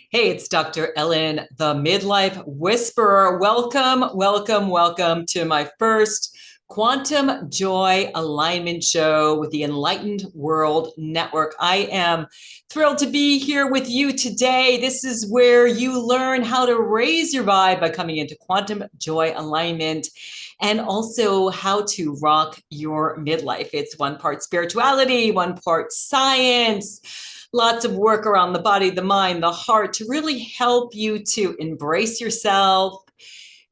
Hey, it's Dr. Ellen, the Midlife Whisperer. Welcome, welcome, welcome to my first Quantum Joy Alignment Show with the Enlightened World Network. I am thrilled to be here with you today. This is where you learn how to raise your vibe by coming into Quantum Joy Alignment and also how to rock your midlife. It's one part spirituality, one part science. Lots of work around the body, the mind, the heart to really help you to embrace yourself,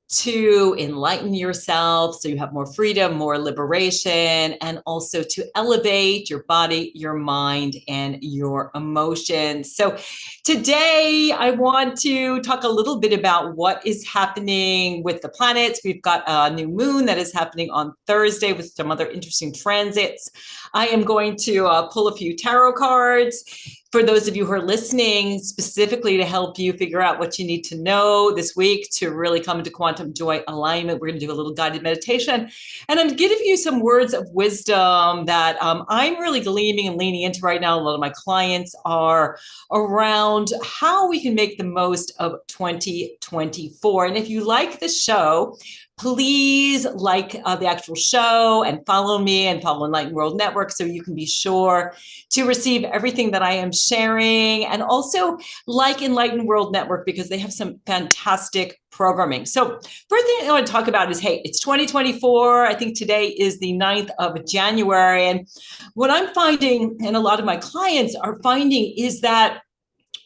to enlighten yourself so you have more freedom, more liberation, and also to elevate your body, your mind, and your emotions. So today I want to talk a little bit about what is happening with the planets. We've got a new moon that is happening on Thursday with some other interesting transits. I am going to pull a few tarot cards for those of you who are listening, specifically to help you figure out what you need to know this week to really come into quantum joy alignment. We're going to do a little guided meditation. And I'm giving you some words of wisdom that I'm really gleaming and leaning into right now. A lot of my clients are around how we can make the most of 2024. And if you like the show, please like the actual show and follow me and follow Enlightened World Network so you can be sure to receive everything that I am sharing, and also like Enlightened World Network because they have some fantastic programming. So first thing I want to talk about is, hey, it's 2024. I think today is the 9th of January. And what I'm finding, and a lot of my clients are finding, is that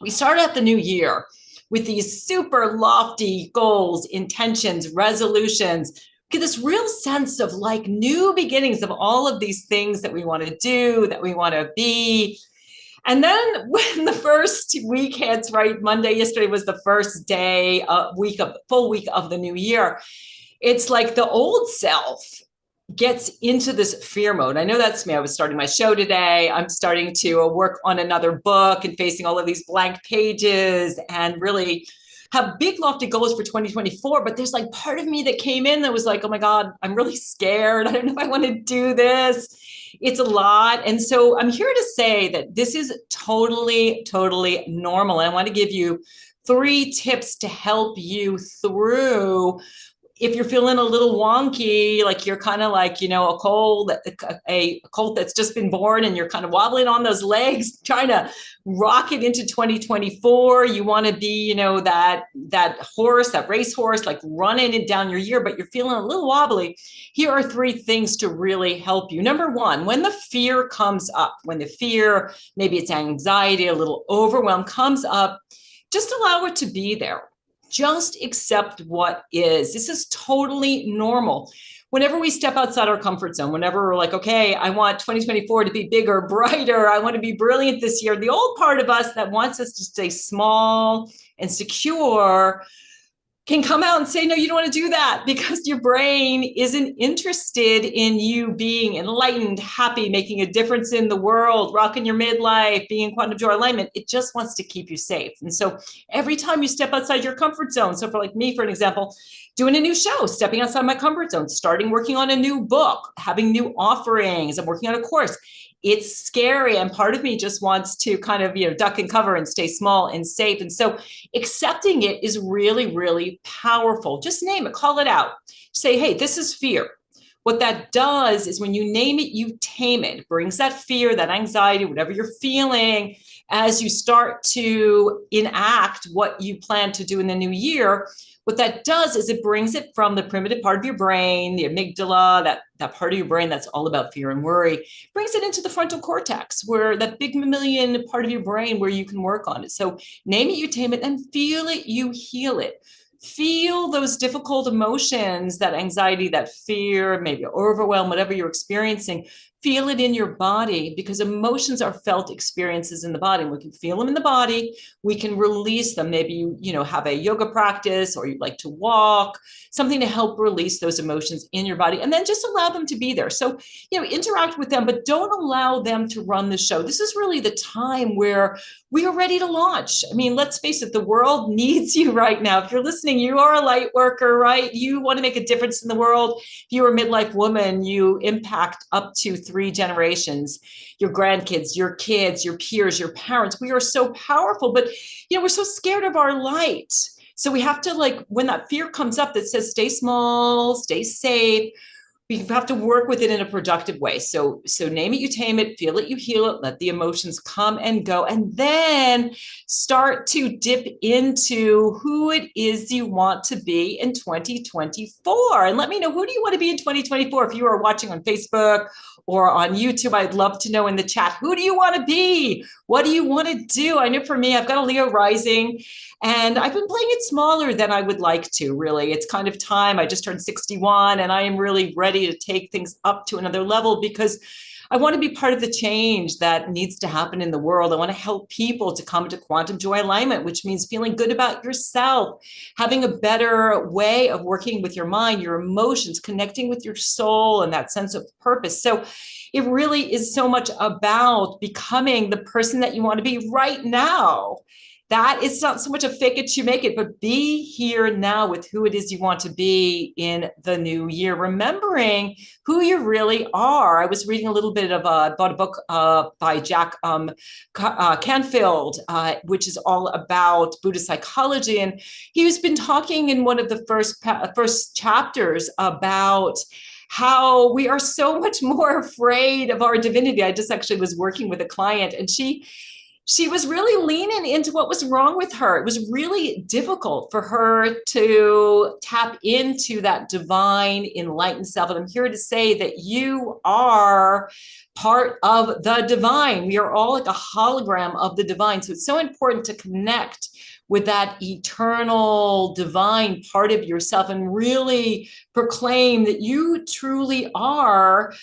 we start out the new year with these super lofty goals, intentions, resolutions, get this real sense of like new beginnings of all of these things that we want to do, that we want to be. And then when the first week hits, right, Monday, yesterday was the first day, full week of the new year. It's like the old self gets into this fear mode. I know that's me. I was starting my show today. I'm starting to work on another book and facing all of these blank pages and really have big lofty goals for 2024. But there's like part of me that came in that was like, oh my God, I'm really scared. I don't know if I want to do this. It's a lot. And so I'm here to say that this is totally, totally normal. And I want to give you 3 tips to help you through if you're feeling a little wonky, like you're kind of like, a colt that's just been born and you're kind of wobbling on those legs, trying to rock it into 2024. You want to be, that horse, that racehorse, like running it down your year, but you're feeling a little wobbly. Here are 3 things to really help you. Number 1, when the fear comes up, maybe it's anxiety, a little overwhelm comes up, just allow it to be there. Just accept what is. This is totally normal. Whenever we step outside our comfort zone, whenever we're like, okay, I want 2024 to be bigger, brighter, I want to be brilliant this year, the old part of us that wants us to stay small and secure can come out and say, no, you don't want to do that, because your brain isn't interested in you being enlightened, happy, making a difference in the world, rocking your midlife, being in quantum joy alignment. It just wants to keep you safe. And so every time you step outside your comfort zone, so for like me, for an example, doing a new show, stepping outside my comfort zone, starting working on a new book, having new offerings, I'm working on a course. It's scary. And part of me just wants to kind of, duck and cover and stay small and safe. And so accepting it is really, really powerful. Just name it, call it out. Say, hey, this is fear. What that does is when you name it, you tame it. It brings that fear, that anxiety, whatever you're feeling, as you start to enact what you plan to do in the new year. What that does is it brings it from the primitive part of your brain, the amygdala, that part of your brain that's all about fear and worry, brings it into the frontal cortex, where that big mammalian part of your brain where you can work on it. So name it, you tame it, and feel it, you heal it. Feel those difficult emotions, that anxiety, that fear, maybe overwhelm, whatever you're experiencing. Feel it in your body, because emotions are felt experiences in the body. We can feel them in the body. We can release them. Maybe you have a yoga practice, or you like to walk, something to help release those emotions in your body, and then just allow them to be there. So, interact with them, but don't allow them to run the show. This is really the time where we are ready to launch. I mean, let's face it, the world needs you right now. If you're listening, you are a light worker, right? You want to make a difference in the world. If you're a midlife woman, you impact up to 3 generations, your grandkids, your kids, your peers, your parents. We are so powerful, but we're so scared of our light. So we have to, like, when that fear comes up that says, stay small, stay safe, we have to work with it in a productive way. So name it, you tame it, feel it, you heal it, let the emotions come and go, and then start to dip into who it is you want to be in 2024. And let me know, who do you want to be in 2024? If you are watching on Facebook or on YouTube, I'd love to know in the chat, who do you want to be? What do you want to do? I know for me, I've got a Leo rising, and I've been playing it smaller than I would like to, really. It's kind of time. I just turned 61, and I am really ready to take things up to another level because I want to be part of the change that needs to happen in the world. I want to help people to come to quantum joy alignment, which means feeling good about yourself, having a better way of working with your mind, your emotions, connecting with your soul and that sense of purpose. So it really is so much about becoming the person that you want to be right now. That is not so much a fake it till you make it, but be here now with who it is you want to be in the new year, remembering who you really are. I was reading a little bit of bought a book by Jack Canfield, which is all about Buddhist psychology, and he's been talking in one of the first chapters about how we are so much more afraid of our divinity. I just actually was working with a client, and she was really leaning into what was wrong with her. It was really difficult for her to tap into that divine, enlightened self. And I'm here to say that you are part of the divine. We are all like a hologram of the divine. So it's so important to connect with that eternal divine part of yourself and really proclaim that you truly are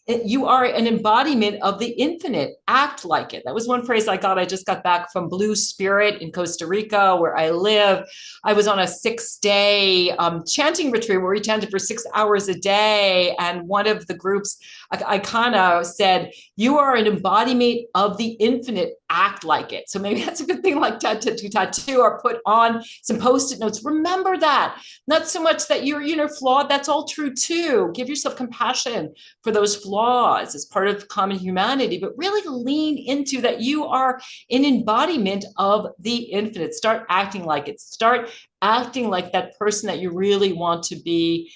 you are an embodiment of the infinite. Act like it. That was one phrase I got. I just got back from Blue Spirit in Costa Rica, where I live. I was on a 6-day chanting retreat where we chanted for 6 hours a day. And one of the groups, I kind of said, you are an embodiment of the infinite. Act like it. So maybe that's a good thing, like tattoo or put on some Post-it notes. Remember that. Not so much that you're flawed. That's all true too. Give yourself compassion for those flaws as part of common humanity, but really lean into that you are an embodiment of the infinite. Start acting like it. Start acting like that person that you really want to be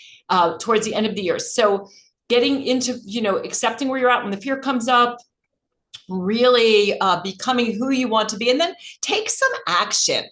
towards the end of the year. So getting into, accepting where you're at when the fear comes up, really becoming who you want to be, and then take some action.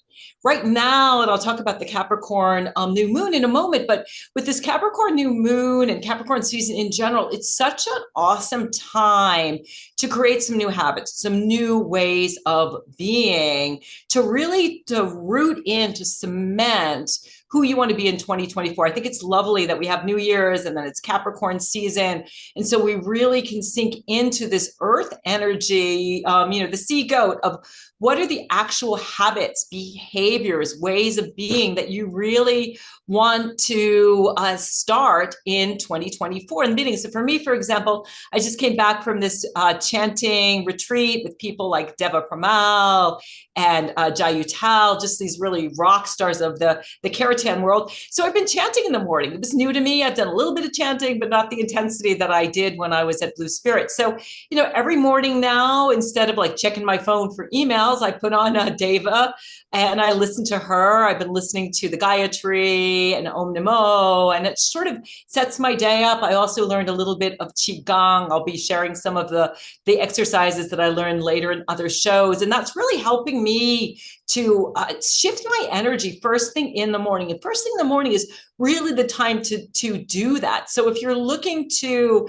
Right now, and I'll talk about the Capricorn new moon in a moment, but with this Capricorn new moon and Capricorn season in general, it's such an awesome time to create some new habits, some new ways of being, to root in, to cement who you want to be in 2024. I think it's lovely that we have New Year's and then it's Capricorn season. And so we really can sink into this earth energy, the sea goat of what are the actual habits, behaviors, ways of being that you really want to start in 2024 in the beginning. So for me, for example, I just came back from this chanting retreat with people like Deva Pramal and Jayu Tal, just these really rock stars of the Keratin world. So I've been chanting in the morning. It was new to me. I've done a little bit of chanting, but not the intensity that I did when I was at Blue Spirit. So, every morning now, instead of like checking my phone for emails, I put on Deva and I listen to her. I've been listening to the Gayatri and Om Namo, and it sort of sets my day up. I also learned a little bit of Qigong. I'll be sharing some of the exercises that I learned later in other shows. And that's really helping me to shift my energy first thing in the morning. And first thing in the morning is really the time to do that. So if you're looking to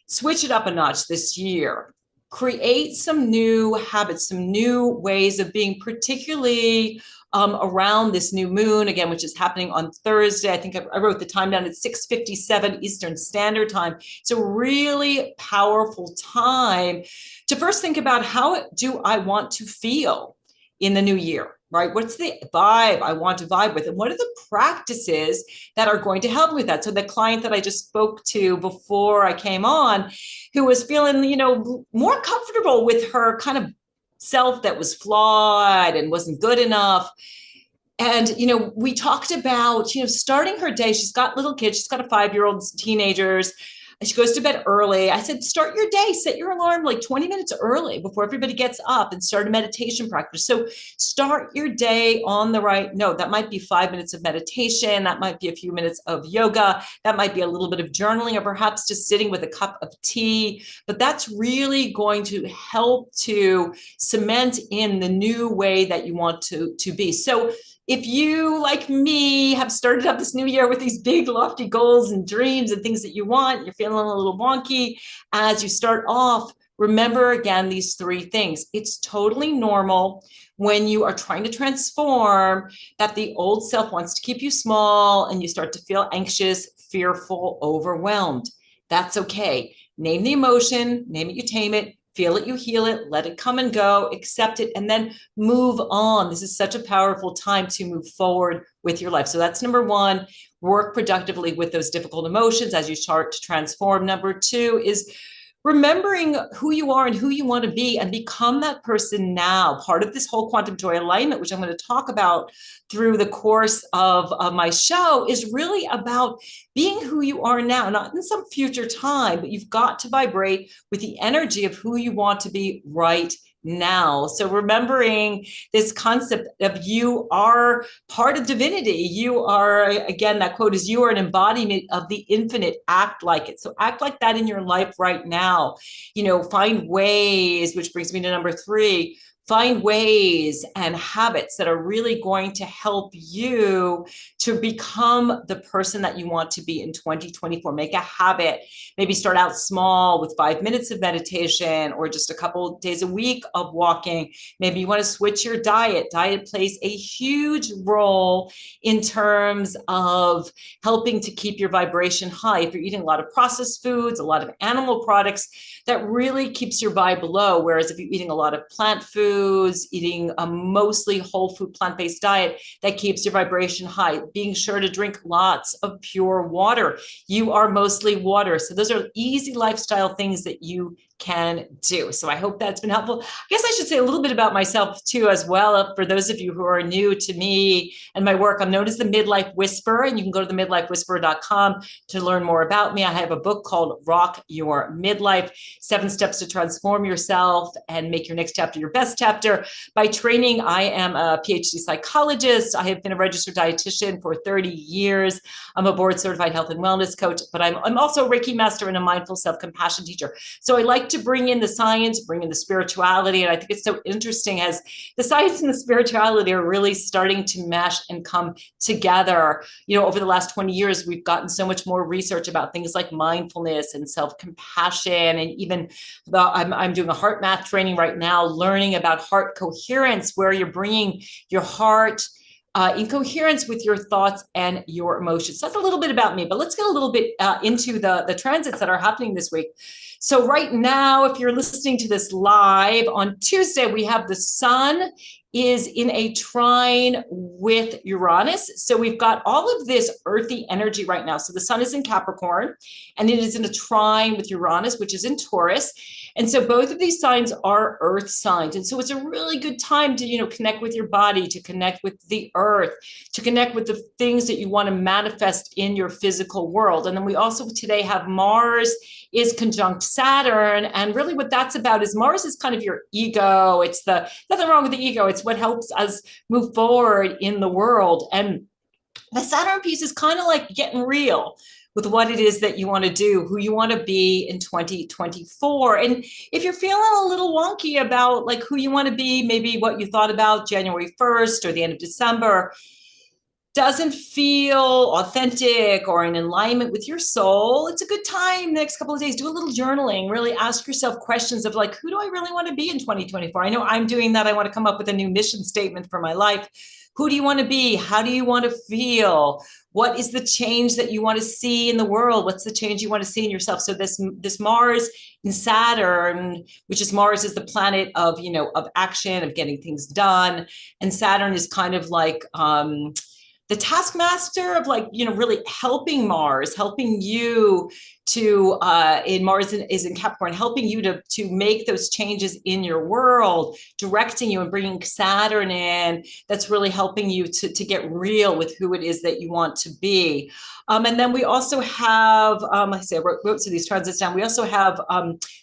switch it up a notch this year, create some new habits, some new ways of being, particularly around this new moon, again, which is happening on Thursday. I think I wrote the time down at 6:57 Eastern Standard Time. It's a really powerful time to first think about, how do I want to feel in the new year, right? What's the vibe I want to vibe with? And what are the practices that are going to help me with that? So the client that I just spoke to before I came on, who was feeling, more comfortable with her kind of self that was flawed and wasn't good enough. And, we talked about, starting her day. She's got little kids. She's got a 5-year-old, teenagers. She goes to bed early. I said, start your day, set your alarm like 20 minutes early before everybody gets up and start a meditation practice. So start your day on the right note. That might be 5 minutes of meditation. That might be a few minutes of yoga. That might be a little bit of journaling, or perhaps just sitting with a cup of tea. But that's really going to help to cement in the new way that you want to be. So if you, like me, have started up this new year with these big lofty goals and dreams and things that you want, you're feeling a little wonky as you start off, remember again these three things. It's totally normal when you are trying to transform that the old self wants to keep you small and you start to feel anxious, fearful, overwhelmed. That's okay. Name the emotion, name it, you tame it. Feel it, you heal it, let it come and go, accept it, and then move on. This is such a powerful time to move forward with your life. So that's number one, work productively with those difficult emotions as you start to transform. Number two is remembering who you are and who you want to be and become that person now. Part of this whole quantum joy alignment, which I'm going to talk about through the course of my show, is really about being who you are now, not in some future time, but you've got to vibrate with the energy of who you want to be right now. So remembering this concept of you are part of divinity. You are, again, that quote is, you are an embodiment of the infinite. Act like it. So act like that in your life right now. Find ways, which brings me to number three, find ways and habits that are really going to help you to become the person that you want to be in 2024. Make a habit. Maybe start out small with 5 minutes of meditation or just a couple days a week of walking. Maybe you want to switch your diet. Diet plays a huge role in terms of helping to keep your vibration high. If you're eating a lot of processed foods, a lot of animal products, that really keeps your vibe low. Whereas if you're eating a lot of plant foods, eating a mostly whole food plant-based diet, that keeps your vibration high. Being sure to drink lots of pure water. You are mostly water. So those are easy lifestyle things that you can do. So I hope that's been helpful. I guess I should say a little bit about myself too, as well. For those of you who are new to me and my work, I'm known as the Midlife Whisperer, and you can go to themidlifewhisperer.com to learn more about me. I have a book called Rock Your Midlife, 7 Steps to Transform Yourself and Make Your Next Chapter Your Best Chapter. By training, I am a PhD psychologist. I have been a registered dietitian for 30 years. I'm a board certified health and wellness coach, but I'm also a Reiki Master and a mindful self-compassion teacher. So I like to bring in the science, bring in the spirituality. And I think it's so interesting as the science and the spirituality are really starting to mesh and come together. Over the last 20 years, we've gotten so much more research about things like mindfulness and self-compassion. And even I'm doing a heart math training right now, learning about heart coherence, where you're bringing your heart in coherence with your thoughts and your emotions. So that's a little bit about me, but let's get a little bit into the transits that are happening this week. So right now, if you're listening to this live on Tuesday, we have the sun is in a trine with Uranus. So we've got all of this earthy energy right now. So the sun is in Capricorn and it is in a trine with Uranus, which is in Taurus. And so both of these signs are earth signs. And so it's a really good time to, connect with your body, to connect with the earth, to connect with the things that you want to manifest in your physical world. And then we also today have Mars is conjunct Saturn. And really what that's about is Mars is kind of your ego. It's nothing wrong with the ego. It's what helps us move forward in the world. And the Saturn piece is kind of like getting real with what it is that you want to do, who you want to be in 2024. And if you're feeling a little wonky about like who you want to be, maybe what you thought about January 1st or the end of December doesn't feel authentic or in alignment with your soul, it's a good time the next couple of days. Do a little journaling, really ask yourself questions of like, who do I really want to be in 2024? I know I'm doing that. I want to come up with a new mission statement for my life. Who do you want to be? How do you want to feel? What is the change that you want to see in the world? What's the change you want to see in yourself? So this Mars in Saturn, which is Mars is the planet of, of action, of getting things done. And Saturn is kind of like the taskmaster of like, really helping Mars, helping you in Mars is in Capricorn, helping you to make those changes in your world, directing you and bringing Saturn in. That's really helping you to get real with who it is that you want to be. And then we also have, I wrote some of these transits down. We also have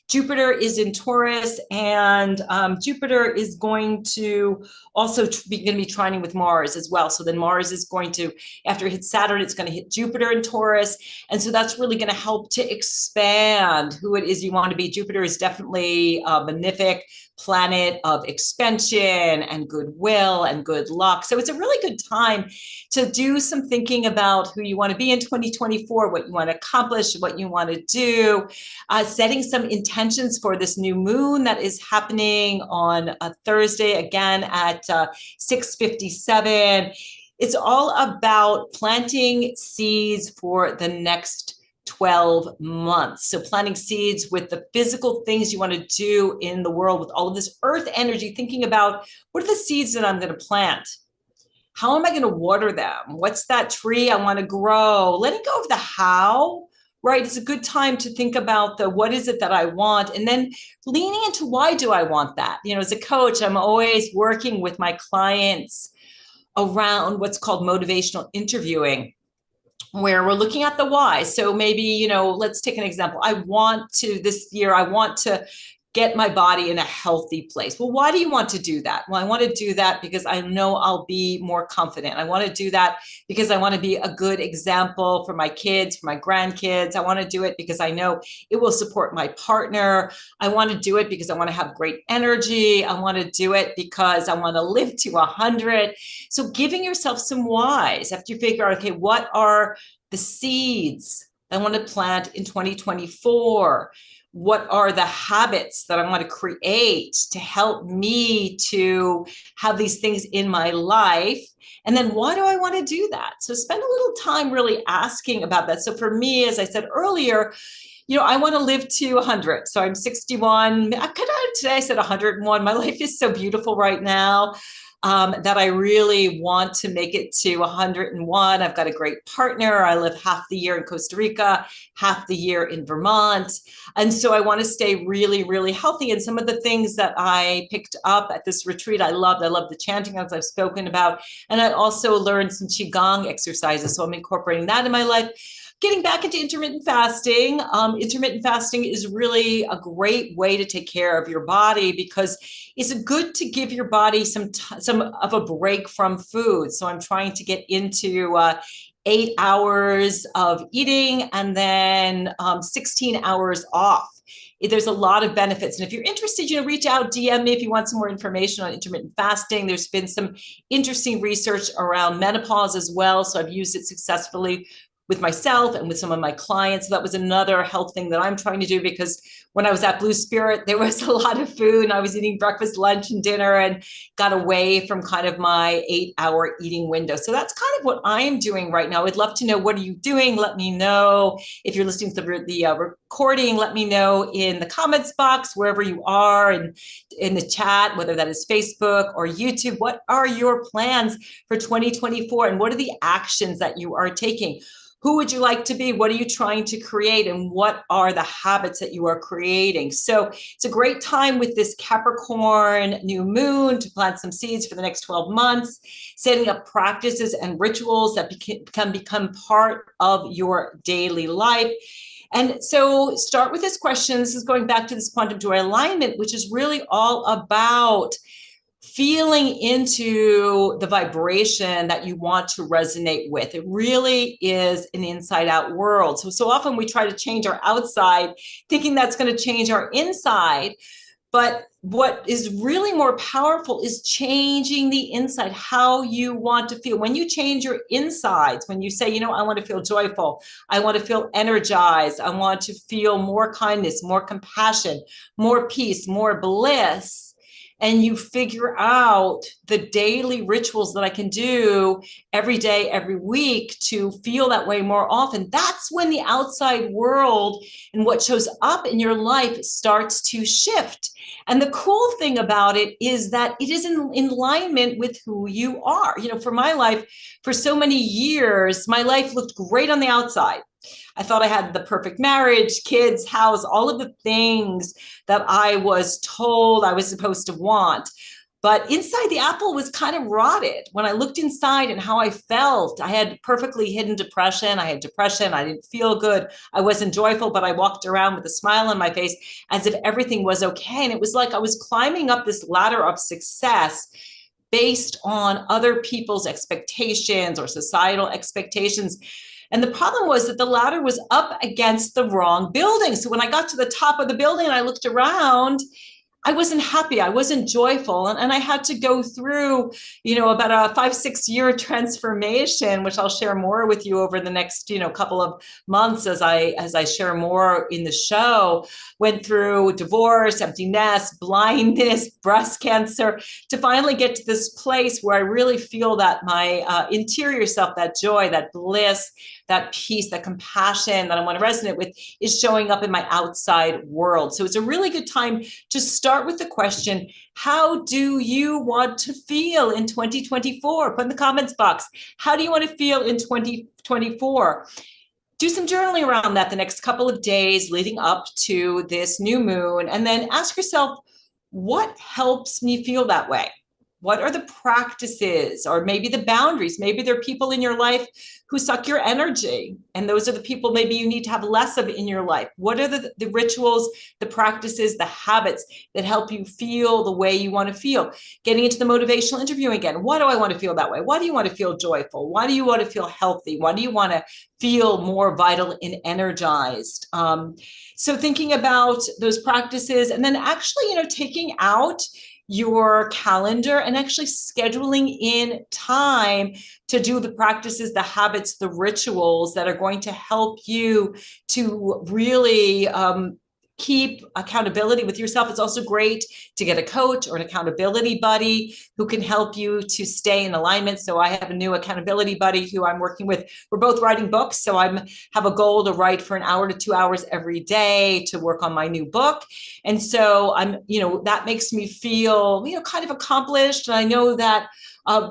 Jupiter is in Taurus, and Jupiter is going to also be trining with Mars as well. So then Mars is going to, after it hits Saturn, it's going to hit Jupiter in Taurus. And so that's really going to help to expand who it is you want to be. Jupiter is definitely a benefic planet of expansion and goodwill and good luck. So it's a really good time to do some thinking about who you want to be in 2024, what you want to accomplish, what you want to do, setting some intentions for this new moon that is happening on a Thursday, again at 6:57. It's all about planting seeds for the next 12 months. So planting seeds with the physical things you want to do in the world, with all of this earth energy, thinking about what are the seeds that I'm going to plant? How am I going to water them? What's that tree I want to grow? Letting go of the how, right? It's a good time to think about the what is it that I want, and then leaning into why do I want that? You know, as a coach, I'm always working with my clients around what's called motivational interviewing, where we're looking at the why. So maybe, you know, let's take an example. This year, I want to get my body in a healthy place. Well, why do you want to do that? Well, I want to do that because I know I'll be more confident. I want to do that because I want to be a good example for my kids, for my grandkids. I want to do it because I know it will support my partner. I want to do it because I want to have great energy. I want to do it because I want to live to 100. So giving yourself some whys after you figure out, okay, what are the seeds I want to plant in 2024? What are the habits that I want to create to help me to have these things in my life? And then why do I want to do that? So spend a little time really asking about that. So for me, as I said earlier, you know, I want to live to 100. So I'm 61. Today I said 101. My life is so beautiful right now. That I really want to make it to 101. I've got a great partner. I live half the year in Costa Rica, half the year in Vermont. And so I want to stay really, really healthy. And some of the things that I picked up at this retreat, I loved the chanting, as I've spoken about. And I also learned some Qigong exercises. So I'm incorporating that in my life. Getting back into intermittent fasting. Intermittent fasting is really a great way to take care of your body because it's good to give your body some of a break from food. So I'm trying to get into 8 hours of eating and then 16 hours off. There's a lot of benefits. And if you're interested, you know, reach out, DM me if you want some more information on intermittent fasting. There's been some interesting research around menopause as well. So I've used it successfully with myself and with some of my clients. So that was another health thing that I'm trying to do, because when I was at Blue Spirit, there was a lot of food and I was eating breakfast, lunch, and dinner and got away from kind of my 8-hour eating window. So that's kind of what I'm doing right now. I'd love to know, what are you doing? Let me know. If you're listening to the recording, let me know in the comments box, wherever you are, and in the chat, whether that is Facebook or YouTube. What are your plans for 2024? And what are the actions that you are taking? Who would you like to be? What are you trying to create? And what are the habits that you are creating? So it's a great time with this Capricorn new moon to plant some seeds for the next 12 months, setting up practices and rituals that can become part of your daily life. And so start with this question. This is going back to this quantum joy alignment, which is really all about feeling into the vibration that you want to resonate with. It really is an inside out world. So often we try to change our outside, thinking that's going to change our inside. But what is really more powerful is changing the inside, how you want to feel. When you change your insides, when you say, you know, I want to feel joyful, I want to feel energized, I want to feel more kindness, more compassion, more peace, more bliss, and you figure out the daily rituals that I can do every day, every week to feel that way more often, that's when the outside world and what shows up in your life starts to shift. And the cool thing about it is that it is in alignment with who you are. You know, for my life, for so many years, my life looked great on the outside. I thought I had the perfect marriage, kids, house, all of the things that I was told I was supposed to want. But inside, the apple was kind of rotted. When I looked inside and how I felt, I had perfectly hidden depression. I had depression. I didn't feel good. I wasn't joyful, but I walked around with a smile on my face as if everything was okay. And it was like I was climbing up this ladder of success based on other people's expectations or societal expectations. And the problem was that the ladder was up against the wrong building. So when I got to the top of the building and I looked around, I wasn't happy. I wasn't joyful. And I had to go through, about a 5-6 year transformation, which I'll share more with you over the next, couple of months as I share more in the show. Went through divorce, empty nest, blindness, breast cancer, to finally get to this place where I really feel that my interior self, that joy, that bliss, that peace, that compassion that I want to resonate with is showing up in my outside world. So it's a really good time to start with the question, how do you want to feel in 2024? Put in the comments box, how do you want to feel in 2024? Do some journaling around that the next couple of days leading up to this new moon, and then ask yourself, what helps me feel that way? What are the practices or maybe the boundaries? Maybe there are people in your life who suck your energy, and those are the people maybe you need to have less of in your life. What are the rituals, the practices, the habits that help you feel the way you want to feel? Getting into the motivational interviewing again. Why do I want to feel that way? Why do you want to feel joyful? Why do you want to feel healthy? Why do you want to feel more vital and energized? So thinking about those practices, and then actually, taking out your calendar and actually scheduling in time to do the practices, the habits, the rituals that are going to help you to really keep accountability with yourself. It's also great to get a coach or an accountability buddy who can help you to stay in alignment. So I have a new accountability buddy who I'm working with. We're both writing books. So I have a goal to write for 1 hour to 2 hours every day to work on my new book. And so that makes me feel, kind of accomplished. And I know that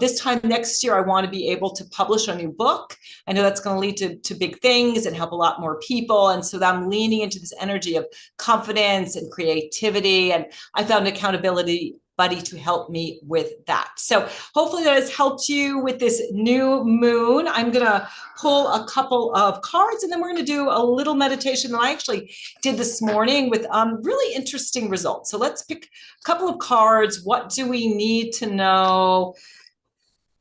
this time next year, I want to be able to publish a new book. I know that's going to lead to big things and help a lot more people. And so I'm leaning into this energy of confidence and creativity. And I found an accountability buddy to help me with that. So hopefully that has helped you with this new moon. I'm going to pull a couple of cards, and then we're going to do a little meditation that I actually did this morning with really interesting results. So let's pick a couple of cards. What do we need to know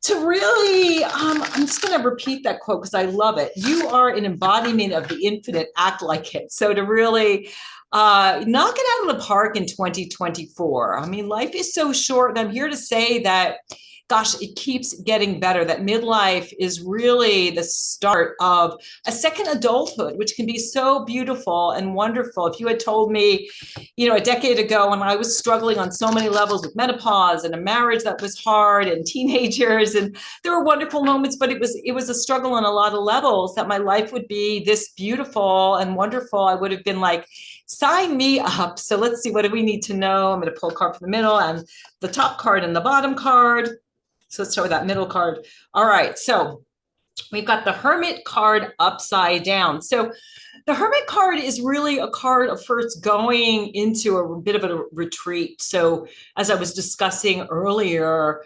to really, I'm just going to repeat that quote because I love it. You are an embodiment of the infinite, act like it. So to really knock it out of the park in 2024. I mean, life is so short, and I'm here to say that, gosh, it keeps getting better, that midlife is really the start of a second adulthood, which can be so beautiful and wonderful. If you had told me, a decade ago when I was struggling on so many levels with menopause and a marriage that was hard and teenagers, and there were wonderful moments, but it was a struggle on a lot of levels, that my life would be this beautiful and wonderful, I would have been like, sign me up. So let's see, what do we need to know? I'm going to pull a card from the middle and the top card and the bottom card. So let's start with that middle card. All right. So we've got the Hermit card upside down. So the Hermit card is really a card of first going into a bit of a retreat. So as I was discussing earlier,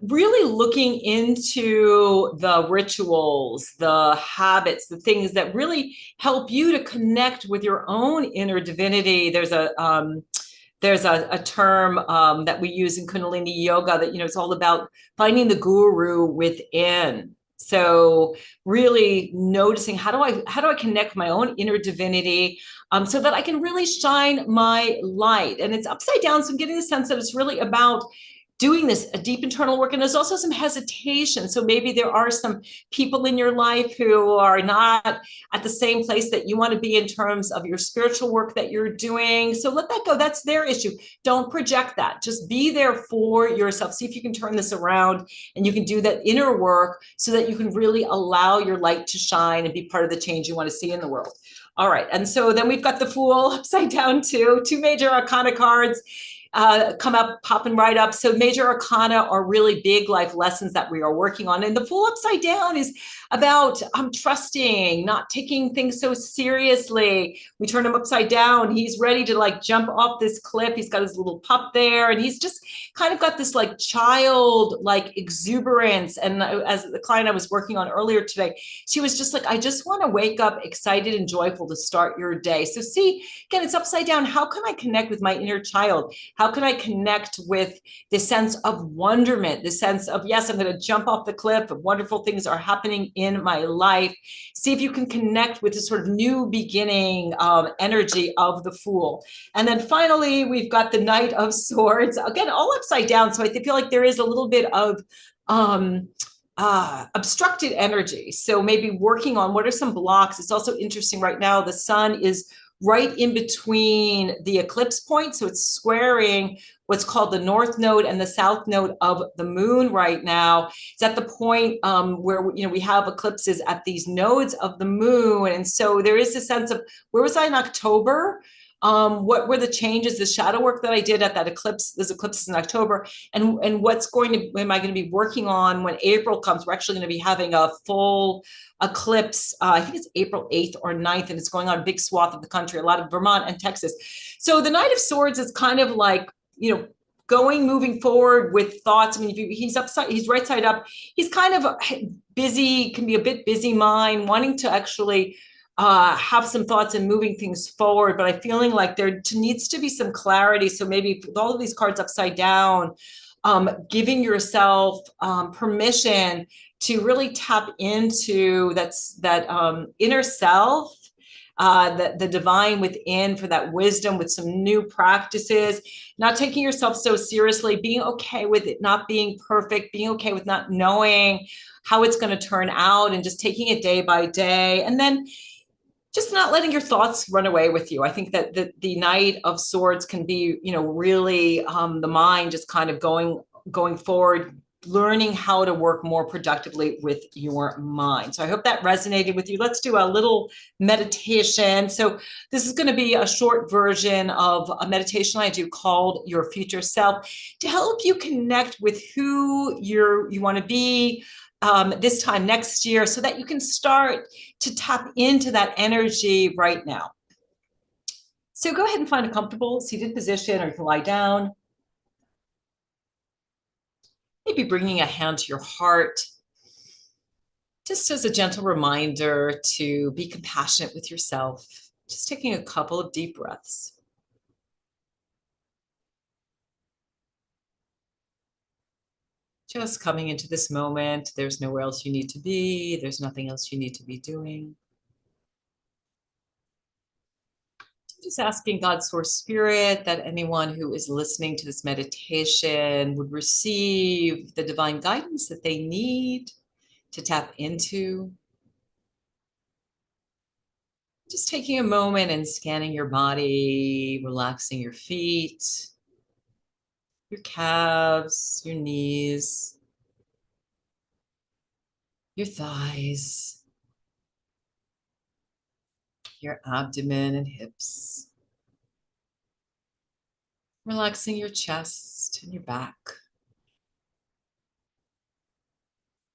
really looking into the rituals, the habits, the things that really help you to connect with your own inner divinity. There's a term that we use in Kundalini yoga that, it's all about finding the guru within. So really noticing, how do I connect my own inner divinity so that I can really shine my light? And it's upside down. So I'm getting the sense that it's really about doing this, a deep internal work. And there's also some hesitation. So maybe there are some people in your life who are not at the same place that you want to be in terms of your spiritual work that you're doing. So let that go. That's their issue. Don't project that. Just be there for yourself. See if you can turn this around and you can do that inner work so that you can really allow your light to shine and be part of the change you want to see in the world. All right. And so then we've got the Fool upside down too, two major arcana cards. come up, popping right up. So major arcana are really big life lessons that we are working on. And the Fool upside down is about trusting, not taking things so seriously. We turn him upside down. He's ready to like jump off this cliff. He's got his little pup there, and he's just kind of got this like child like exuberance. And as the client I was working on earlier today, she was just like, I just want to wake up excited and joyful to start your day. So see, again, it's upside down. How can I connect with my inner child? How can I connect with the sense of wonderment, the sense of, yes, I'm going to jump off the cliff, wonderful things are happening in my life. See if you can connect with this sort of new beginning energy of the Fool. And then finally, we've got the Knight of Swords, again, all upside down. So I feel like there is a little bit of obstructed energy. So maybe working on what are some blocks. It's also interesting right now, the sun is right in between the eclipse point. So it's squaring what's called the north node and the south node of the moon right now. It's at the point where we have eclipses at these nodes of the moon. And so there is a sense of, where was I in October? What were the changes, the shadow work that I did at that eclipse, those eclipses in October, and am I going to be working on when April comes? We're actually going to be having a full eclipse. I think it's April 8th or 9th, and it's going on a big swath of the country, a lot of Vermont and Texas. So the Knight of Swords is kind of like, moving forward with thoughts. I mean, he's right side up. He's kind of busy, can be a bit busy mind, wanting to actually have some thoughts and moving things forward, but I'm feeling like there needs to be some clarity. So maybe with all of these cards upside down, giving yourself permission to really tap into that inner self, the divine within, for that wisdom, with some new practices, not taking yourself so seriously, being okay with it not being perfect, being okay with not knowing how it's going to turn out, and just taking it day by day. And then just not letting your thoughts run away with you. I think that the Knight of Swords can be, really the mind just kind of going forward, learning how to work more productively with your mind. So I hope that resonated with you. Let's do a little meditation. So this is going to be a short version of a meditation I do called Your Future Self, to help you connect with who you want to be this time next year, so that you can start to tap into that energy right now. So go ahead and find a comfortable seated position, or you can lie down. Maybe bringing a hand to your heart, just as a gentle reminder to be compassionate with yourself. Just taking a couple of deep breaths. Just coming into this moment. There's nowhere else you need to be. There's nothing else you need to be doing. Just asking God's Source Spirit that anyone who is listening to this meditation would receive the divine guidance that they need to tap into. Just taking a moment and scanning your body, relaxing your feet, your calves, your knees, your thighs, your abdomen and hips. Relaxing your chest and your back.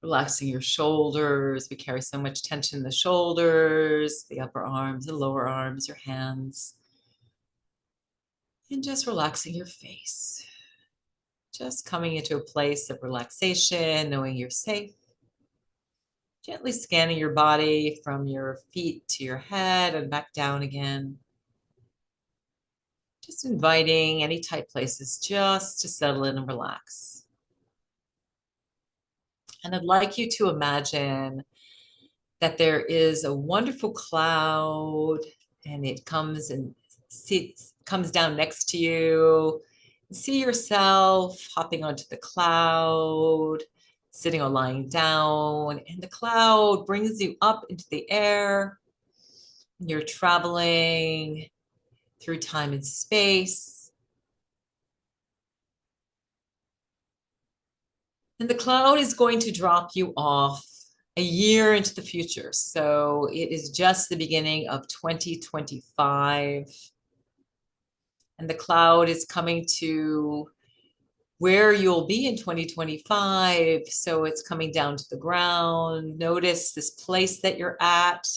Relaxing your shoulders. We carry so much tension in the shoulders, the upper arms, the lower arms, your hands. And just relaxing your face. Just coming into a place of relaxation, knowing you're safe. Gently scanning your body from your feet to your head and back down again. Just inviting any tight places just to settle in and relax. And I'd like you to imagine that there is a wonderful cloud, and it comes down next to you. See yourself hopping onto the cloud, sitting or lying down, and the cloud brings you up into the air. You're traveling through time and space. And the cloud is going to drop you off a year into the future. So it is just the beginning of 2025. And the cloud is coming to where you'll be in 2025. So it's coming down to the ground. Notice this place that you're at.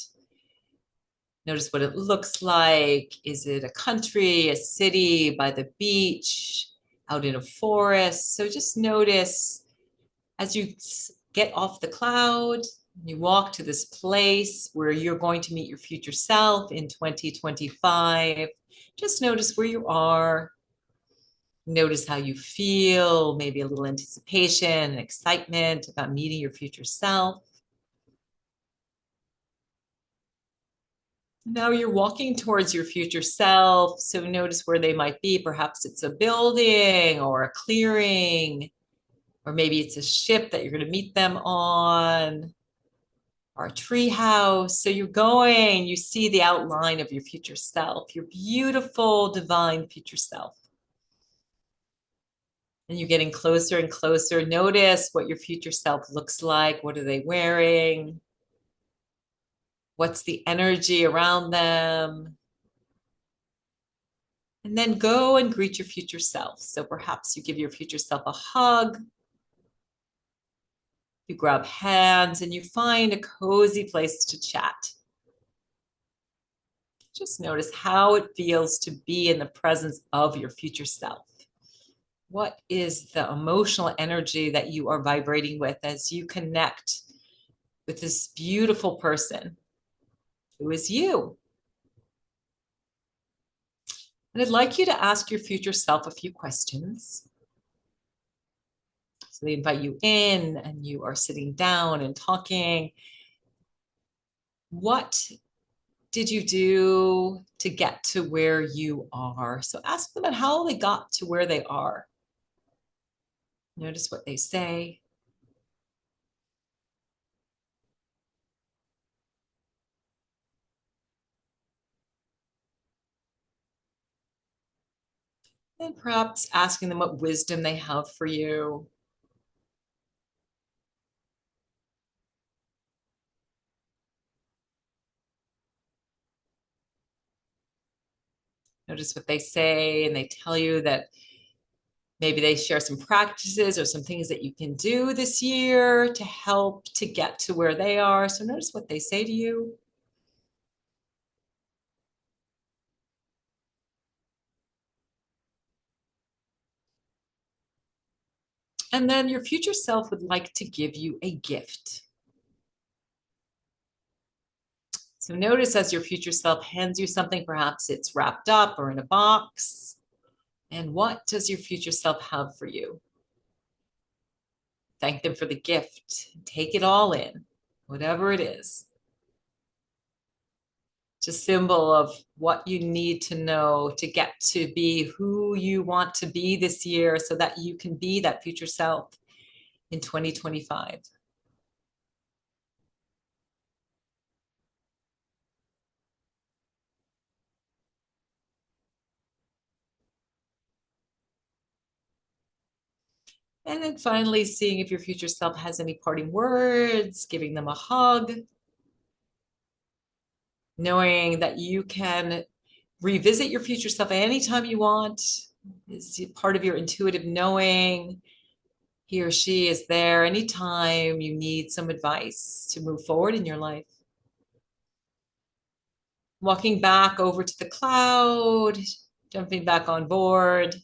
Notice what it looks like. Is it a country, a city, by the beach, out in a forest? So just notice as you get off the cloud, you walk to this place where you're going to meet your future self in 2025. Just notice where you are. Notice how you feel, maybe a little anticipation and excitement about meeting your future self. Now you're walking towards your future self. So notice where they might be. Perhaps it's a building or a clearing, or maybe it's a ship that you're going to meet them on, or a tree house. So you're going, you see the outline of your future self, your beautiful, divine future self. And you're getting closer and closer. Notice what your future self looks like. What are they wearing? What's the energy around them? And then go and greet your future self. So perhaps you give your future self a hug. You grab hands and you find a cozy place to chat. Just notice how it feels to be in the presence of your future self. What is the emotional energy that you are vibrating with as you connect with this beautiful person who is you? And I'd like you to ask your future self a few questions. So they invite you in and you are sitting down and talking. What did you do to get to where you are? So ask them about how they got to where they are. Notice what they say. And perhaps asking them what wisdom they have for you. Notice what they say, and they tell you that maybe they share some practices or some things that you can do this year to help to get to where they are. So notice what they say to you. And then your future self would like to give you a gift. So notice as your future self hands you something, perhaps it's wrapped up or in a box. And what does your future self have for you? Thank them for the gift. Take it all in, whatever it is. It's a symbol of what you need to know to get to be who you want to be this year so that you can be that future self in 2025. And then finally, seeing if your future self has any parting words, giving them a hug, knowing that you can revisit your future self anytime you want. Is part of your intuitive knowing. He or she is there anytime you need some advice to move forward in your life. Walking back over to the cloud, jumping back on board,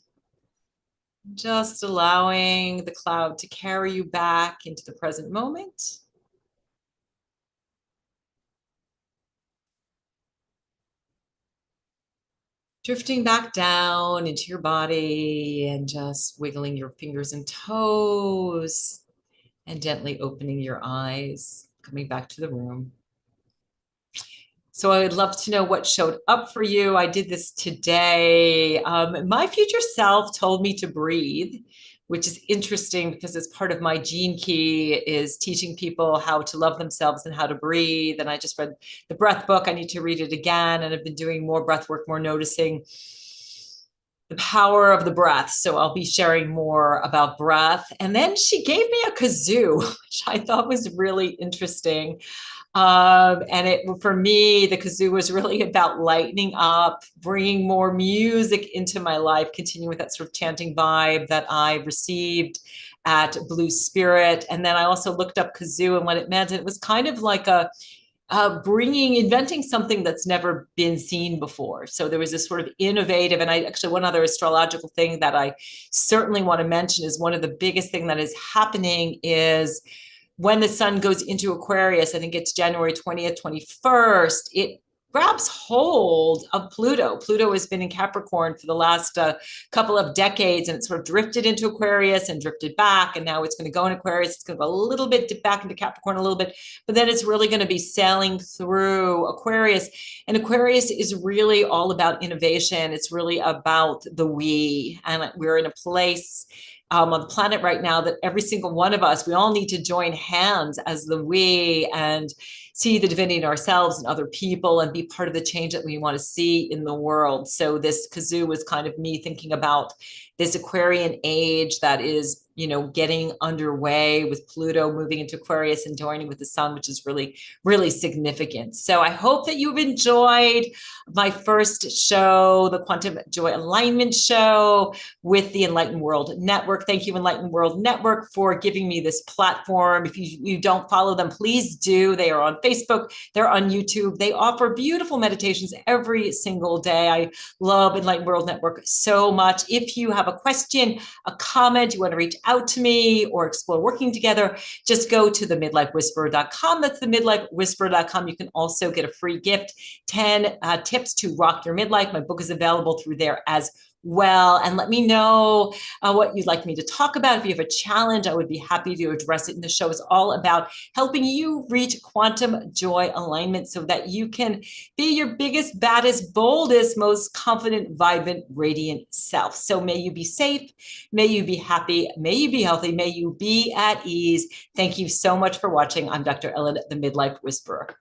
just allowing the cloud to carry you back into the present moment. Drifting back down into your body and just wiggling your fingers and toes and gently opening your eyes, coming back to the room. So I would love to know what showed up for you. I did this today. My future self told me to breathe, which is interesting because it's part of my gene key is teaching people how to love themselves and how to breathe. And I just read the breath book. I need to read it again. And I've been doing more breath work, more noticing the power of the breath. So I'll be sharing more about breath. And then she gave me a kazoo, which I thought was really interesting. For me, the kazoo was really about lightening up, bringing more music into my life, continuing with that sort of chanting vibe that I received at Blue Spirit. And then I also looked up kazoo and what it meant. It was kind of like inventing something that's never been seen before. So there was this sort of innovative, and one other astrological thing that I certainly want to mention is one of the biggest thing that is happening is when the sun goes into Aquarius. I think it's January 20th, 21st, it grabs hold of Pluto. Pluto has been in Capricorn for the last couple of decades, and it sort of drifted into Aquarius and drifted back. And now it's going to go in Aquarius. It's going to go a little bit back into Capricorn a little bit, but then it's really going to be sailing through Aquarius. And Aquarius is really all about innovation. It's really about the we. And we're in a place on the planet right now that every single one of us, we all need to join hands as the we and see the divinity in ourselves and other people and be part of the change that we want to see in the world. So this kazoo was kind of me thinking about this Aquarian age that is, getting underway with Pluto moving into Aquarius and joining with the sun, which is really, really significant. So I hope that you've enjoyed my first show, the Quantum Joy Alignment Show with the Enlightened World Network. Thank you, Enlightened World Network, for giving me this platform. If you don't follow them, please do. They are on Facebook. They're on YouTube. They offer beautiful meditations every single day. I love Enlightened World Network so much. If you have a question, a comment, you want to reach out to me or explore working together, just go to themidlifewhisperer.com. That's themidlifewhisperer.com. You can also get a free gift, 10 tips to rock your midlife. My book is available through there as well. And let me know what you'd like me to talk about. If you have a challenge, I would be happy to address it. And the show is all about helping you reach quantum joy alignment so that you can be your biggest, baddest, boldest, most confident, vibrant, radiant self. So may you be safe. May you be happy. May you be healthy. May you be at ease. Thank you so much for watching. I'm Dr. Ellen, the Midlife Whisperer.